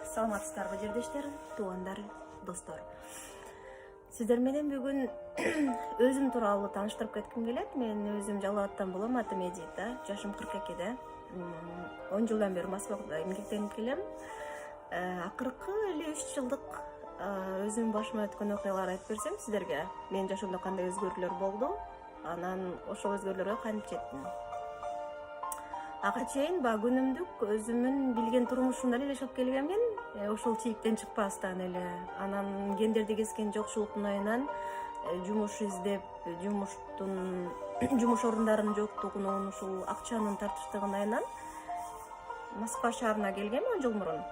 Саламатсыздарбы жердештер, туугандар, достор. Сиздер менен бүгүн өзүм тууралуу тааныштырып кетким келет. Мен өзүм Жалал Абадтан болом, атым Эдита, жашым 42-де. 10 жылдан бери Москвада эмгектенип келем. Акыркы эле 3 жылдык өзүм башыма өткөн окуяларды айтып берсем сиздерге, менин жашоомдо кандай өзгөрүүлөр болду, анан ошол өзгөрүүлөргө кантип жеттим. Акыр чейин күнүмдүк өзүмүн билген турмушумда эле жашап келгенмин. Ошол чийиктен чыкпастан эле. Анан гендерди кескен жокчулуктун айынан жумуш издеп, жумуш орундарынын жоктугунун, ушул акчанын тартыштыгын айынан Москва шаарына келгем 10 жыл мурун.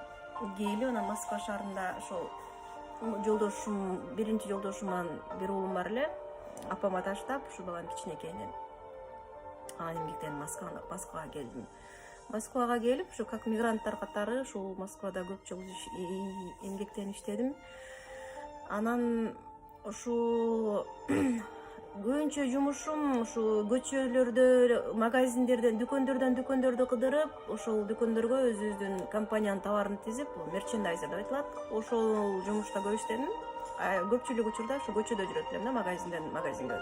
Келип, анан Москва шаарында ошол жолдошум, биринчи жолдошуман бир уулум бар эле. Апама таштап, ушу балам кичинекейинен. Анан эмгектенип Москвага келдим. Москвага келип, ушу как мигранттар катары ушул Москвада көп жыл эмгектенип иштедим. Анан ушу көбүнчө жумушум ушу көчөлөрдө, магазиндерден, дүкөндөрдөн кыдырып, ошол дүкөндөргө өзүбүздүн компаниянын товарын тизип, мерчендайзер деп айтылат. Ошол жумушта көп иштедим. Көпчүлүк учурда ушу көчөдө жүрөт элем да, магазинден магазинге.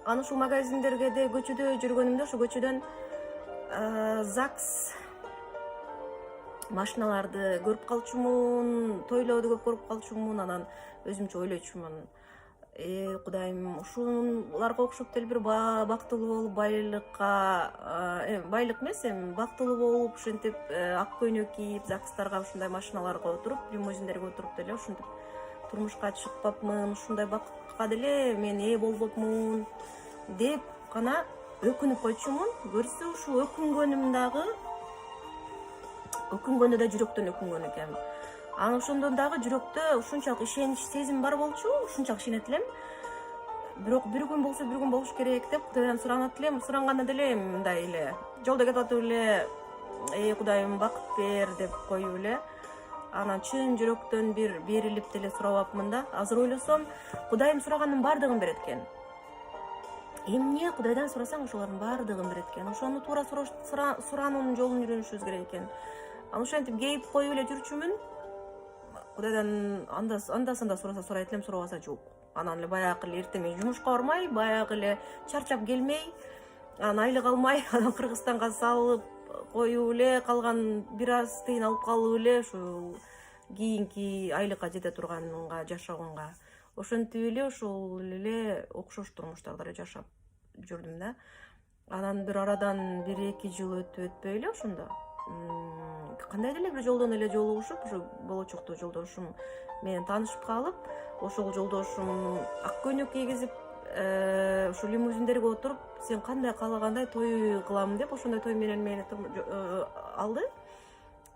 Анан ушул магазиндерге де көчөдө жүргөнүмдө, ошол көчөдөн ЗАГС машиналарды көрүп калчумун, тойлорду көп көрүп калчумун. Анан өзүмчө ойлочумун, Кудайым, ушуларга окшоп деле бир бактылуу болуп, байлык эмес, бактылуу болуп, ушинтип ак көйнөк кийип, ЗАГСтарга ушундай машиналарга отуруп, лимузиндерге отуруп деле ушинтип турмушка чыкпапмын, ушундай бакытка деле мен ээ болбопмун деп гана өкүнүп койчумун. Көрсө ушул өкүнгөндө да жүрөктөн өкүнгөн экенмин. Анан ошондон дагы жүрөктө ушунчалык ишенич, сезим бар болчу, ушунчалык ишенет элем. Бирок бир күн болуш керек деп Кудайдан суранат элем. Суранганда деле мындай эле жолдо кетип атып эле Кудайым бакыт бер деп коюп эле. Анан чын жүрөктөн бир берилип деле сурабапмын да. Азыр ойлосом, Кудайым сураганын бардыгын берет экен. Эмне Кудайдан сурасаң, ошолордун бардыгын берет экен. Ошону туура сураанын жолун үйрөнүшүбүз керек экен. Анан ошентип кейип коюп эле жүрчүмүн. Кудайдан анда-санда сурайт элем, сурабаса жок. Анан эле баягы эле эртең менен жумушка бармай, баягы эле чарчап келмей, анан айлык алмай, анан Кыргызстанга салып коюп эле, калган бир аз тыйын алып калып эле ушул кийинки айлыкка жете турганга жашаганга. Ошентип эле ошол эле окшош турмуштарда эле жашап жүрдүм да. Анан бир арадан 1-2 жыл өтпөй эле ошондо кандай деле бир жолдон эле жолугушуп, ушу болочоктуу жолдошум менен таанышып калып, ошол жолдошум ак көйнөк кийгизип, ушу лимузиндерге отуруп, сен кандай каалагандай той кылам деп, ошондой той менен мени алды.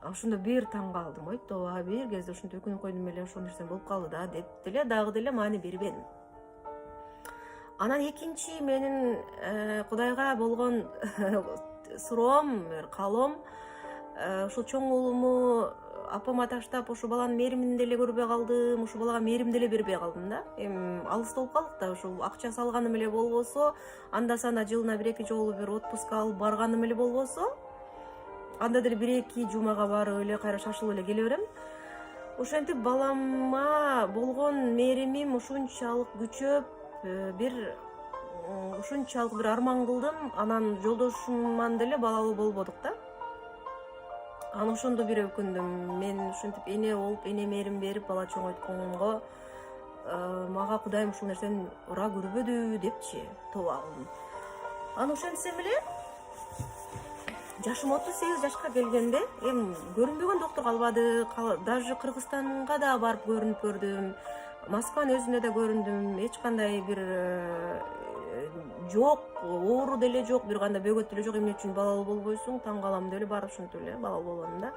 Ошондо бир таң калдым, ой тооба, бир кезде ушинтип өкүнүп койдум эле, ошол нерсе болуп калды да деп деле дагы деле маани бербедим. Анан экинчи менин Кудайга болгон суроом, каалоом, ушул чоң уулуму апама таштап, ошо баланын мээримин деле көрбөй калдым, ошо балага мээрим деле бербей калдым да. Алыста болуп калдык да, ушул акча салганым эле болбосо, анда-санда жылына 1-2 жолу бир отпуска алып барганым эле болбосо, анда деле 1-2 жумага барып эле кайра шашылып эле келе берем. Ошентип балама болгон мээримим ушунчалык күчөп, ушунчалык бир арман кылдым. Анан жолдошуман деле балалуу болбодук да. Анан ошондо бир өкүндүм. Мен ушинтип эне болуп, эне мээрим берип бала чоңойтконго мага Кудайым ушул нерсени ыра көрбөдү депчи тооба кылдым. Анан ошентсем эле жашым 38 жашка келгенде көрүнбөгөн доктор калбады. Даже Кыргызстанга да барып көрүнүп көрдүм. Москванын өзүндө да көрүндүм. Эч кандай бир жок, оору деле жок, бир кандай бөгөт деле жок. Эмне үчүн балалуу болбойсуң? Таң калам деле, барып ушинтип эле балалуу болгонум да.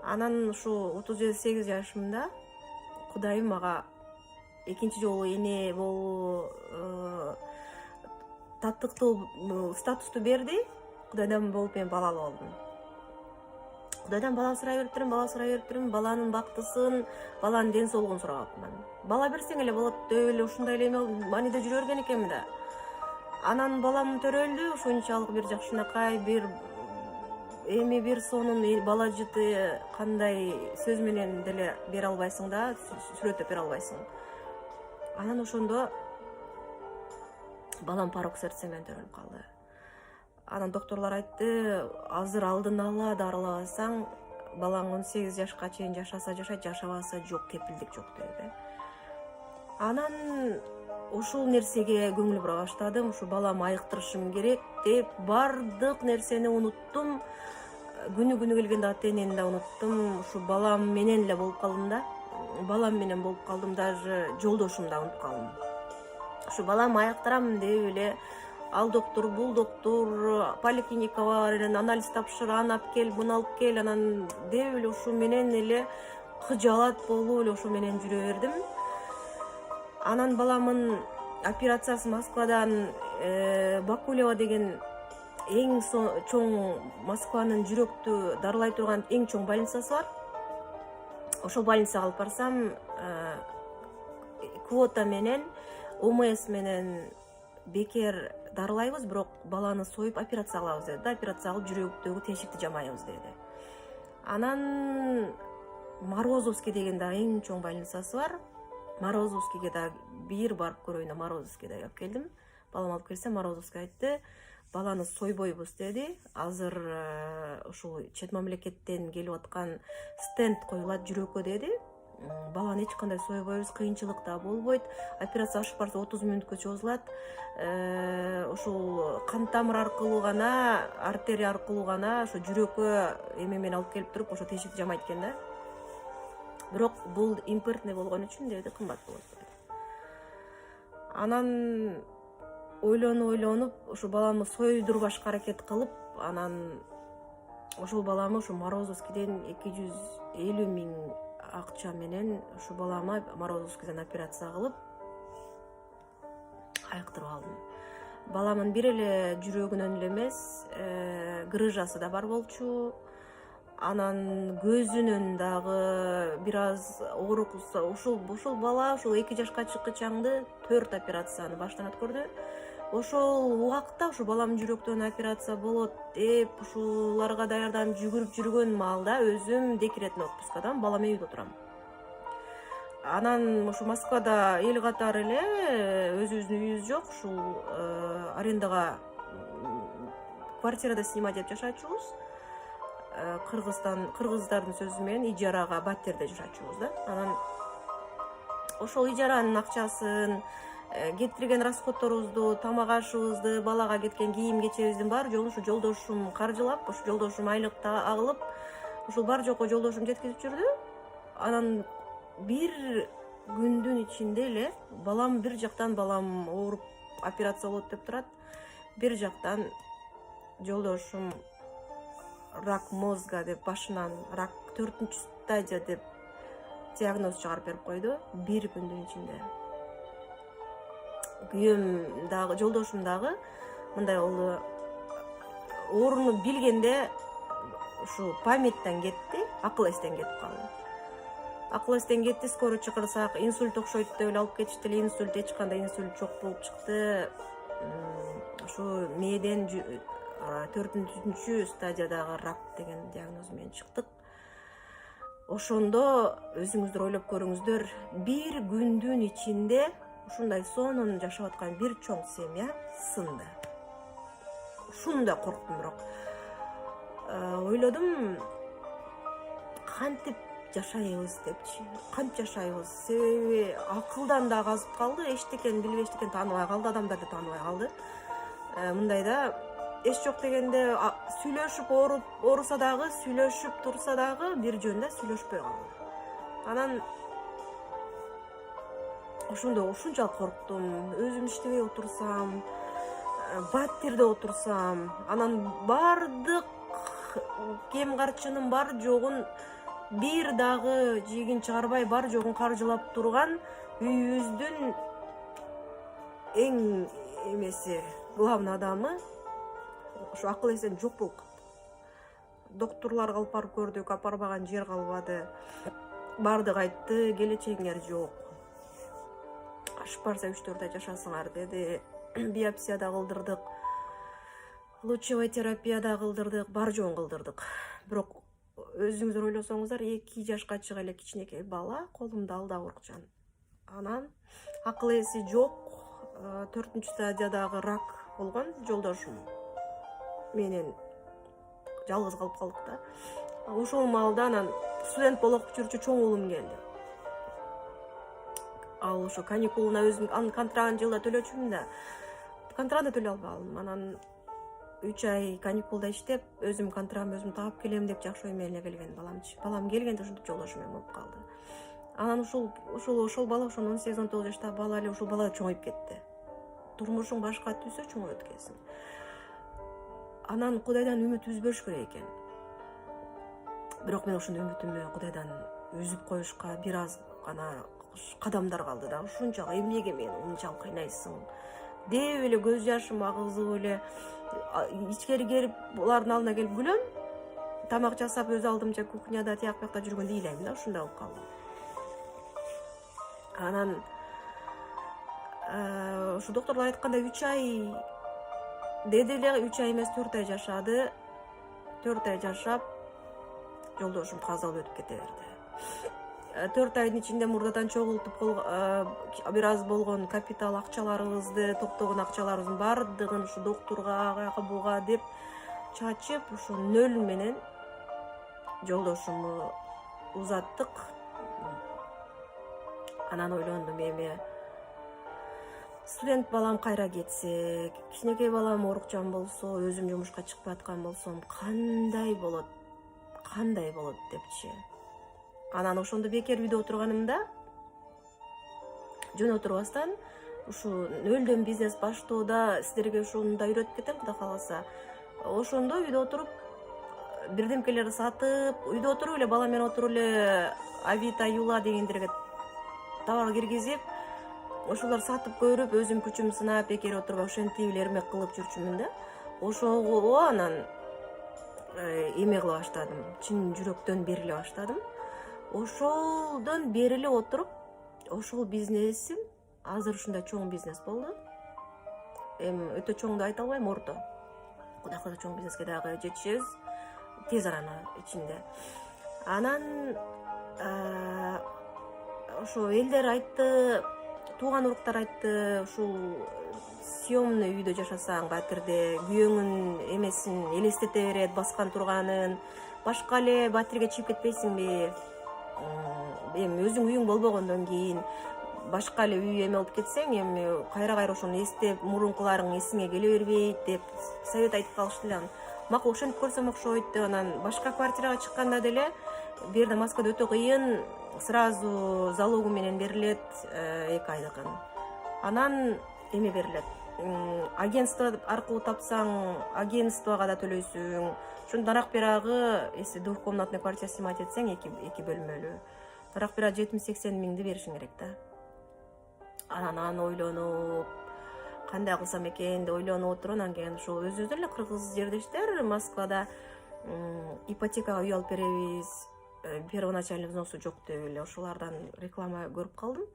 Анан ушу 38 жашымда Кудайым мага экинчи жолу эне болуу таттыктуу статусту берди. Кудайдан болуп мен балалуу болдум. Кудайдан бала сурай берип турам, баланын бактысын, баланын ден соолугун сурабапмын. Бала берсең эле болот деп эле ушундай эле мааниде жүрө берген экенмин да. Анан балам төрөлдү, ушунчалык бир жакшынакай, бир эми бир сонун бала жыты кандай сөз менен деле бере албайсың да, сүрөттөп бере албайсың. Анан ошондо балам парок сердце менен төрөлүп калды. Анан докторлор айтты, азыр алдын ала дарылабасаң, балаң 18 жашка чейин жашаса жашайт, жашабаса жок, кепилдик жок dedi. Анан ушул нерсеге көңүл бура баштадым, ушу балам айыктырышым керек деп бардык нерсени унуттум. Күнү келгенде ата энени да унуттум, ушу балам менен эле болуп калдым да. Балам менен болуп калдым, даже жолдошумду да унутуп калдым. Ушу балам айыктырам деп эле ал доктор, бул доктор, поликлиникага бар эле, анализ тапшыр, аны алып кел, буну алып кел, анан деп эле ушу менен эле кыжалат болуп эле ошо менен жүрө бердим. Анан баламын операциясы Москвадан Бакулева деген эң чоң, Москванын жүрөктү дарылай турган эң чоң больницасы бар. Ошол больницага алып барсам, квота менен, ОМС менен бекер дарылайбыз, бирок баланы союп операция кылабыз деди. Операция кылып жүрөктөгү тешикти жамайбыз деди. Анан Морозовский деген да эң чоң больницасы бар. Морозовскийге да бир барып көрөйүн, Морозовскийге да алып келдим. Балам алып келсе, Морозовский айтты, баланы сойбойбуз деди. Азыр ушул чет мамлекеттен келип аткан стенд коюлат жүрөккө деди. Баланы эч кандай сойбойбуз, кыйынчылык да болбойт. Операция ашып барса 30 мүнөткө созулат. Ушул кан тамыр аркылуу гана, артерия аркылуу гана ошо жүрөккө эме менен алып келип туруп, ошо тешикти жамайт экен да. Бирок бул импортный болгон үчүн деди, кымбат болот. Анан ойлонуп, ушу баламы сойдурбашка аракет кылып, анан ошол баламы ушу Морозовскийден 250 000 акча менен ушу балама Морозовскийден операция кылып айыктырып алдым. Баламын бир эле жүрөгүнөн эле эмес, грыжасы да бар болчу. Анан көзүнөн дагы бир аз оорук кылса, ушул бала ушул 2 жашка чыккычаңды 4 операцияны баштан өткөрдү. Ошол убакта ушу балам жүрөктөн операция болот деп ушуларга даярданып жүгүрүп жүргөн маалда өзүм декретный отпускадамын, балам үйдө отурам. Анан ушу Москвада эл катары эле өзүбүздүн үйүбүз жок, ушул арендага квартирада снимать деп жашачубуз. Кыргыздардын сөзү менен ижарага, баттерде жашачубуз да. Анан ошол ижаранын акчасын, кетирген расходторубузду, тамак ашыбызды, балага кеткен кийим кечебиздин бар жогун ушу жолдошум каржылап, ушу жолдошум айлыкта агылып, ушул бар жокко жолдошум жеткизип жүрдү. Анан бир күндүн ичинде эле балам, бир жактан балам ооруп операция болот деп турат, бир жактан жолдошум рак мозга деп, башынан рак 4-стадия деп диагноз чыгарып берип койду бир күндүн ичинде. Күйөөм дагы, жолдошум дагы мындай болду, ооруну билгенде ушу памяттен кетти, акыл эстен кетип калды. Акыл эстен кетти, скоро чакырсак инсульт окшойт деп эле алып кетишти эле, инсульт эч кандай инсульт жок болуп чыкты. Ушу мээден 4-чү стадиядагы рак деген диагноз менен чыктык. Ошондо өзүңүздөр ойлоп көрүңүздөр, бир күндүн ичинде ушундай сонун жашап аткан бир чоң семья сынды. Ушундай корктум, бирок ойлодум, кантип жашайбыз депчи, кантип жашайбыз? Себеби акылдан да азып калды, эчтекен билбей, эчтекен тааныбай калды, адамдарды тааныбай калды. Мындайда эч жок дегенде сүйлөшүп ооруса дагы, сүйлөшүп турса дагы бир жөнүндө сүйлөшпөй калды. Анан ошондо ушунчалык корктум, өзүм иштебей отурсам, баттерде отурсам, анан бардык кем карчынын бар жогун бир дагы жигин чыгарбай, бар жогун каржылап турган үйүбүздүн эң эмеси, главный адамы ушу акыл эстен жок болуп калды. Докторлорго алып барып көрдүк, апарбаган жер калбады. Бардык айтты, келечегиңер жок. Ашып барса 3-4 ай жашасыңар деди. Биопсия да кылдырдык. лучевой терапияда кылдырдык, бар жоон кылдырдык. Бирок өзүңүздөр ойлосоңуздар, 2 жашка чыга эле кичинекей бала колумда алда Орукжан. Анан акыл эси жок, 4-нчү стадиядагы рак болгон. Жолдошум менен жалгыз калып калдык да. Ошол маалда анан студент болуп окуп жүрчү чоң уулум келди. Ал ошо каникулуна өзүм анын контрагын жылда төлөчүмүн да. Контрагты төлөй албадым. Анан 3 ай каникулда иштеп, өзүм контрагымды өзүм таап келем деп жакшы ой менен келген баламчы. Балам келгенде ушинтип жолдошум менен болуп калды. Анан ошол бала, ошо 18-19 жаштагы бала эле ошол бала чоңоюп кетти. Турмушуң башка түзсө чоңоет экенсиң. Анан Кудайдан үмүт үзбөш керек экен. Бирок мен ошондой үмүтүмдү Кудайдан үзүп коюшка бир аз гана кадамдар калды да. Ушунчалык эмнеге мени унчалык кыйнайсың деп эле көз жашым агызып эле ичкери келип, булардын алдына келип күлөм. Тамак жасап өз алдымча кухняда тияк бакта жүргөндө ыйлайм да, ушундай болуп калды. Анан ушу докторлор айткандай 3 ай деди эле, 3 ай эмес 4 ай жашады. 4 ай жашап жолдошум каза болуп өтүп кете берди. 4 айдын ичинде мурдадан чогултуп бир аз болгон капитал акчаларыбызды, топтогон акчаларыбыздын бардыгын ушу доктурга, ага буга деп чачып, ушу 0 менен жолдошумду узаттык. Анан ойлондум, эми студент балам кайра кетсе, кичинекей балам Орукжан болсо, өзүм жумушка чыгып аткан болсом, кандай болот депчи. Анан ошондо бекер үйдө отурганымда, жөн отурбастан, ушу 0дөн бизнес баштоодо сиздерге ушундай үйрөтүп кетем, Кудай кааласа. Ошондо үйдө отуруп, бирдемкелерди сатып, үйдө отуруп эле, бала менен отуруп эле Авито, Юла дегендерге товар киргизип, ошолор сатып көрүп, өзүм күчүм сынап, бекер отурбай ошентип эле эрмек кылып жүрчүмүн да. Ошого анан эме кыла баштадым, чын жүрөктөн бериле баштадым. Ошолдон бериле отуруп, ошол бизнесим азыр ушундай чоң бизнес болду. Эми өтө чоң да айта албайм, орто. Кудай кааласа чоң бизнеске дагы жетишебиз тез арана ичинде. Анан ошо элдер айтты, тууган уруктар айтты, ушул съемный үйдө жашасаң, батирде күйөөңүн эмесин элестете берет, баскан турганын, башка эле батирге чыгып кетпейсиңби? Эми өзүң үйүң болбогондон кийин башка эле үй эме болуп кетсең, эми кайра ошону эстеп, мурункуларың эсиңе келе бербейт деп совет айтып калышты эле. Макул, ошентип көрсөм окшойт деп, анан башка квартирага чыкканда деле, бу жерде Москвада өтө кыйын, сразу залогу менен берилет 2 айдыкын. Анан эме берилет, агентство аркылуу тапсаң, агентствого да төлөйсүң. Ошондон арак бирагы, если двухкомнатный квартира снимать этсең, 2 бөлмөлүү, арак бирагы 70-80 миңди беришиң керек да. Анан ойлонуп, кандай кылсам экен деп ойлонуп отуруп, анан кийин ошол өзүбүздөр эле кыргыз жердештер Москвада ипотекага үй алып беребиз, первоначальный взносу жок деп эле ошолордон реклама көрүп калдым.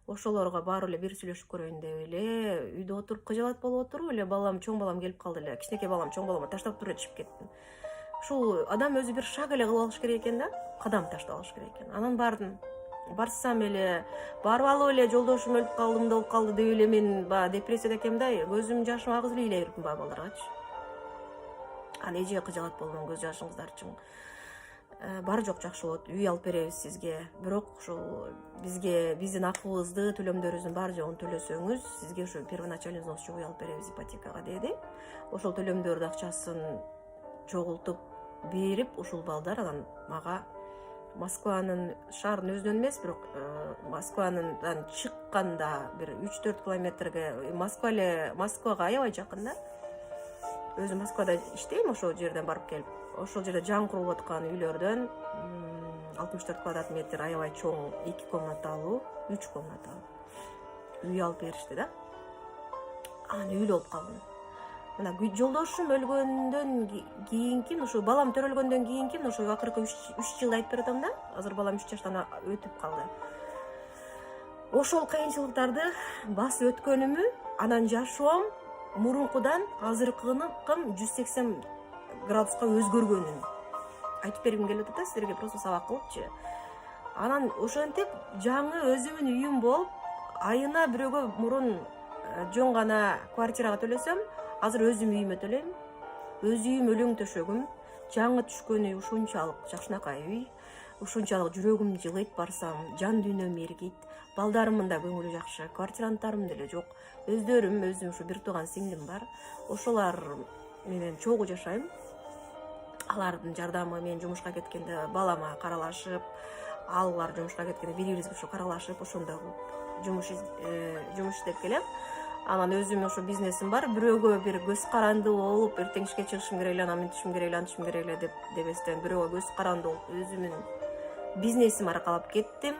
Ошолорго барып эле бир сүйлөшүп көрөйүн деп эле үйдө отуруп, кыжалат болуп отуруп эле балам, чоң балам келип калды эле. Кичинекей балам, чоң балама таштап туруп чыгып кеттим. Ушул адам өзү бир шаг эле кылып алыш керек экен да, кадам таштап алыш керек экен. Анан бардым. Барсам эле, барып алып эле жолдошум өлүп калдым да, болуп калды деп эле мен баягы депрессияда экенмин да, көзүм жашым агызып эле ыйлай бердим баягы балдаргачы. Анан эже кыжалат болдум, көз жашыңыздарчы. Бары жок, жакшы болот, үй алып беребиз сизге. Бирок ушул биздин акыбызды, төлөмдөрүбүздүн баары жогун төлөсөңүз, сизге ушу первоначальный взнос үй алып беребиз ипотекага деди. Ошол төлөмдөрдүн акчасын чогултуп берип, ушул балдар анан мага Москванын шаардын өзүнөн эмес, бирок Москвадан чыкканда бир 3-4 километрге, Москвага аябай жакын да. Өзүм Москвада иштейм, ошол жерден барып келип, ошол жерде жаңы курулуп аткан үйлөрдөн 64 квадрат метр аябай чоң 2 комнаталуу, 3 комнаталуу үй алып беришти да. Анан үйлүү болуп калдым. Мына жолдошум өлгөндөн кийинки, ошо балам төрөлгөндөн кийинки, ошо акыркы 3 жылда айтып берем да, азыр балам 3 жаштан өтүп калды. Ошол кыйынчылыктарды басып өткөнүмү, анан жашоом мурункудан азыркынын 180 градуска өзгөргөнүн айтып бергим келип атат да силерге, просто сабак кылыпчы. Анан ошентип жаңы өзүмдүн үйүм болуп, айына бирөөгө мурун жөн гана квартирага төлөсөм, азыр өзүм үйүмө төлөйм. Өз үйүм өлөң төшөгүм, жаңы түшкөн үй, ушунчалык жакшынакай үй, ушунчалык жүрөгүм жылыйт, барсам жан дүйнөм эргийт. Балдарымдын да көңүлү жакшы, квартирантарым деле жок. Өздөрүм, өзүм ушу бир тууган сиңдим бар. Ошолар менен чогуу жашайм. Алардын жардамы, мен жумушка кеткенде балама каралашып, алар жумушка кеткенде бири-бирибизге ушу каралашып, ошондой жумуш иштеп келем. Анан өзүм ошо бизнесим бар. Бирөөгө бир көз каранды болуп, эртең ишке чыгышым керек эле, анан мынтишим керек эле, антишим керек эле деп дебестен, бирөөгө көз каранды болуп, өзүмдүн бизнесим аркалап кеттим.